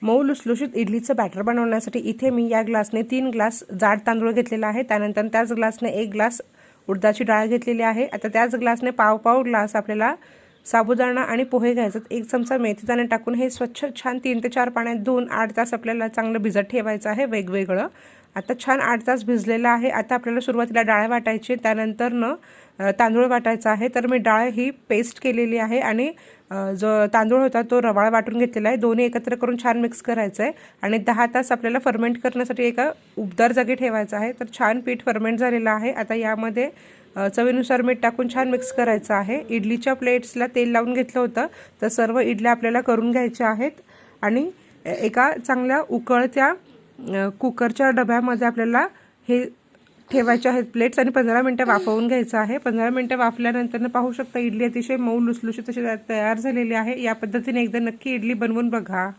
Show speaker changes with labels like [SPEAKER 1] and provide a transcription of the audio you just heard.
[SPEAKER 1] मऊ लुसलुशीत इडलीचं बॅटर बनवण्यासाठी इथे मी या ग्लासने 3 ग्लास जाड तांदूळ घेतलेला आहे। त्यानंतर त्याच ग्लासने 1 ग्लास उडदाची डाळ घेतलेली आहे। आता त्याच ग्लासने पाव ग्लास आपल्याला साबुदाणा आणि पोहे घ्यायचे। 1 चमचा मेथी दाणे टाकून हे स्वच्छ छान 3 ते 4 पाण्यात धुवून 8 तास आपल्याला चांगलं भिजत ठेवायचं आहे वेगवेगळं। आता छान 8 तास भिजलेलं आहे। आता आपल्याला सुरुवातीला डाळ वाटायची, त्यानंतर तांदूळ वाटायचा आहे। तर मी डाळ ही पेस्ट केलेली आहे आणि जो तांदूळ होता तो रवाळ वाटून घेतलेला आहे। दोन्ही एकत्र करून छान मिक्स करायचं आहे आणि 10 तास आपल्याला फर्मेंट करण्यासाठी एका उबदार जागी ठेवायचं आहे। तर छान पीठ फर्मेंट झालेलं आहे। आता यामध्ये चवीनुसार मीठ टाकून छान मिक्स करायचं आहे। इडलीच्या प्लेट्सला तेल लावून घेतलं होतं, तर सर्व इडल्या आपल्याला करून घ्यायच्या आहेत आणि एका चांगल्या उकळत्या कुकरच्या डब्यामध्ये आपल्याला हे ठेवायचे आहेत प्लेट्स आणि 15 मिनिटं वाफवून घ्यायचं आहे। 15 मिनिटं वाफल्यानंतर पाहू शकता इडली अतिशय मऊ लुसलुशीत अशी तयार झालेली आहे। या पद्धतीने एकदा नक्की इडली बनवून बघा।